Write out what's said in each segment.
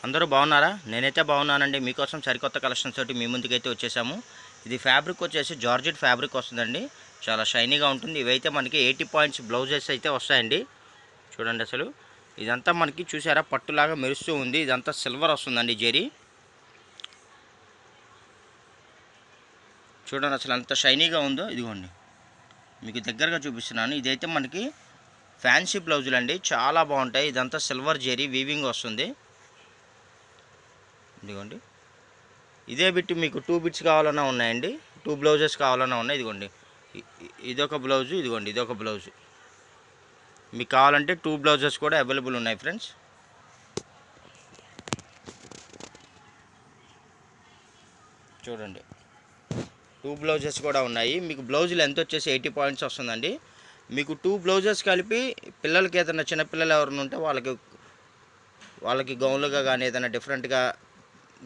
అందరూ బాగున్నారా? నేనైతే బాగున్నానండి. మీకోసం సరికొత్త కలెక్షన్స్ తోటి మీ ముందుకైతే వచ్చేసాము. ఇది ఫ్యాబ్రిక్ వచ్చేసి జార్జెట్ ఫ్యాబ్రిక్ వస్తుందండి. చాలా షైనీగా ఉంటుంది. ఇవైతే మనకి 80 పాయింట్స్ బ్లౌజెస్ అయితే వస్తాయండి. చూడండి, అసలు ఇదంతా మనకి చూసారా పట్టులాగా మెరుస్తూ ఉంది. ఇదంతా సిల్వర్ వస్తుందండి జెరీ. చూడండి అసలు అంత షైనీగా ఉందో. ఇదిగోండి మీకు దగ్గరగా చూపిస్తున్నాను. ఇదైతే మనకి ఫ్యాన్సీ బ్లౌజులు అండి, చాలా బాగుంటాయి. ఇదంతా సిల్వర్ జెరీ వీవింగ్ వస్తుంది. ఇదిగోండి ఇదే బిట్ మీకు 2 బిట్స్ కావాలన్నా ఉన్నాయండి. 2 బ్లౌజెస్ కావాలన్నా ఉన్నాయి. ఇదిగోండి ఇదొక బ్లౌజు, ఇదిగోండి ఇదొక బ్లౌజు. మీకు కావాలంటే 2 బ్లౌజెస్ కూడా అవైలబుల్ ఉన్నాయి ఫ్రెండ్స్. చూడండి 2 బ్లౌజెస్ కూడా ఉన్నాయి. మీకు బ్లౌజ్ లెంత్ వచ్చేసి 80 పాయింట్స్ వస్తుందండి. మీకు 2 బ్లౌజెస్ కలిపి పిల్లలకి ఏదైనా చిన్నపిల్లలు ఎవరైనా ఉంటే వాళ్ళకి గౌన్లుగా కానీ ఏదైనా డిఫరెంట్గా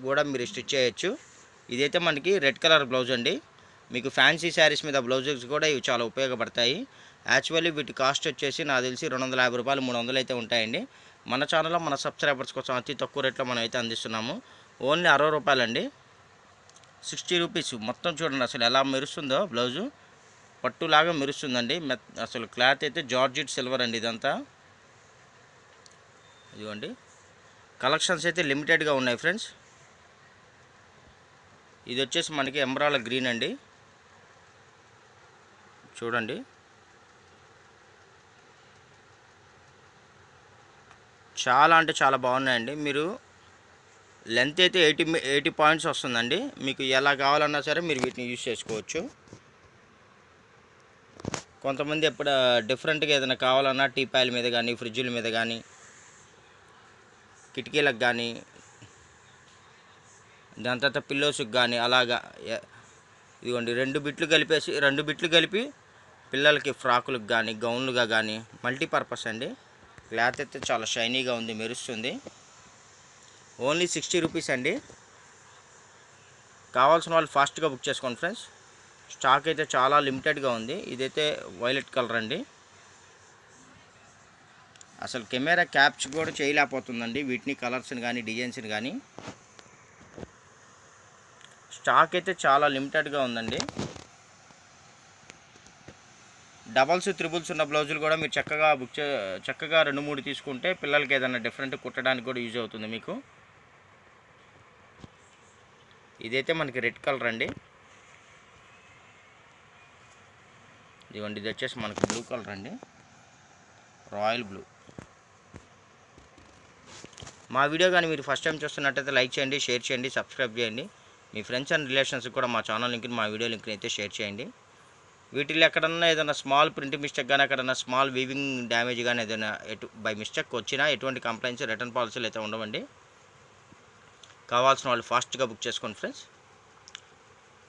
కూడా మీరు స్టిచ్ చేయొచ్చు. ఇదైతే మనకి రెడ్ కలర్ బ్లౌజ్ అండి. మీకు ఫ్యాన్సీ శారీస్ మీద బ్లౌజెస్ కూడా ఇవి చాలా ఉపయోగపడతాయి. యాక్చువల్లీ వీటి కాస్ట్ వచ్చేసి నాకు తెలిసి 250 రూపాయలు 300 అయితే ఉంటాయండి. మన ఛానల్లో మన సబ్స్క్రైబర్స్ కోసం అతి తక్కువ రేట్లో మనం అయితే అందిస్తున్నాము. ఓన్లీ 60 రూపాయలండి, 60 రూపీస్. మొత్తం చూడండి అసలు ఎలా మెరుస్తుందో. బ్లౌజు పట్టులాగా మెరుస్తుందండి. అసలు క్లాత్ అయితే జార్జెట్ సిల్వర్ అండి ఇదంతా. ఇదిగోండి కలెక్షన్స్ అయితే లిమిటెడ్గా ఉన్నాయి ఫ్రెండ్స్. ఇది వచ్చేసి మనకి ఎంబ్రాల గ్రీన్ అండి. చూడండి చాలా అంటే చాలా బాగున్నాయండి. మీరు లెంత్ అయితే 80 పాయింట్స్ వస్తుందండి. మీకు ఎలా కావాలన్నా సరే మీరు వీటిని యూజ్ చేసుకోవచ్చు. కొంతమంది ఎప్పుడు డిఫరెంట్గా ఏదైనా కావాలన్నా టీపాయిల మీద కానీ ఫ్రిడ్జుల మీద కానీ కిటికీలకు కానీ దాని తర్వాత పిల్లోస్కి కానీ అలాగా. ఇదిగోండి 2 బిట్లు కలిపి పిల్లలకి ఫ్రాకులకు కానీ గౌన్లుగా కానీ మల్టీపర్పస్ అండి. క్లాత్ అయితే చాలా షైనీగా ఉంది, మెరుస్తుంది. ఓన్లీ 60 రూపీస్ అండి. కావాల్సిన వాళ్ళు ఫాస్ట్గా బుక్ చేసుకోండి ఫ్రెండ్స్. స్టాక్ అయితే చాలా లిమిటెడ్గా ఉంది. ఇదైతే వైలెట్ కలర్ అండి. అసలు కెమెరా క్యాప్చర్ కూడా చేయలేకపోతుందండి వీటిని, కలర్స్ని కానీ డిజైన్స్ని కానీ. స్టాక్ అయితే చాలా లిమిటెడ్గా ఉందండి. డబల్స్ త్రిబుల్స్ ఉన్న బ్లౌజులు కూడా మీరు చక్కగా 2-3 తీసుకుంటే పిల్లలకి ఏదైనా డిఫరెంట్ కుట్టడానికి కూడా యూజ్ అవుతుంది మీకు. ఇదైతే మనకి రెడ్ కలర్ అండి. ఇదిగోండి ఇది వచ్చేసి మనకి బ్లూ కలర్ అండి, రాయల్ బ్లూ. మా వీడియో కానీ మీరు ఫస్ట్ టైం చూస్తున్నట్టయితే లైక్ చేయండి, షేర్ చేయండి, సబ్స్క్రైబ్ చేయండి. మీ ఫ్రెండ్స్ అండ్ రిలేషన్స్కి కూడా మా ఛానల్ లింక్ని, మా వీడియో లింక్ని అయితే షేర్ చేయండి. వీటిల్లో ఎక్కడన్నా ఏదైనా స్మాల్ ప్రింట్ మిస్టేక్ కానీ ఎక్కడన్నా స్మాల్ వీవింగ్ డ్యామేజ్ కానీ ఏదైనా బై మిస్టేక్ వచ్చినా ఎటువంటి కంప్లైంట్స్ రిటర్న్ పాలసీలు అయితే ఉండవండి. కావాల్సిన వాళ్ళు ఫాస్ట్గా బుక్ చేసుకోండి friends.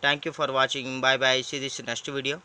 Thank you for watching. Bye bye. See this next video.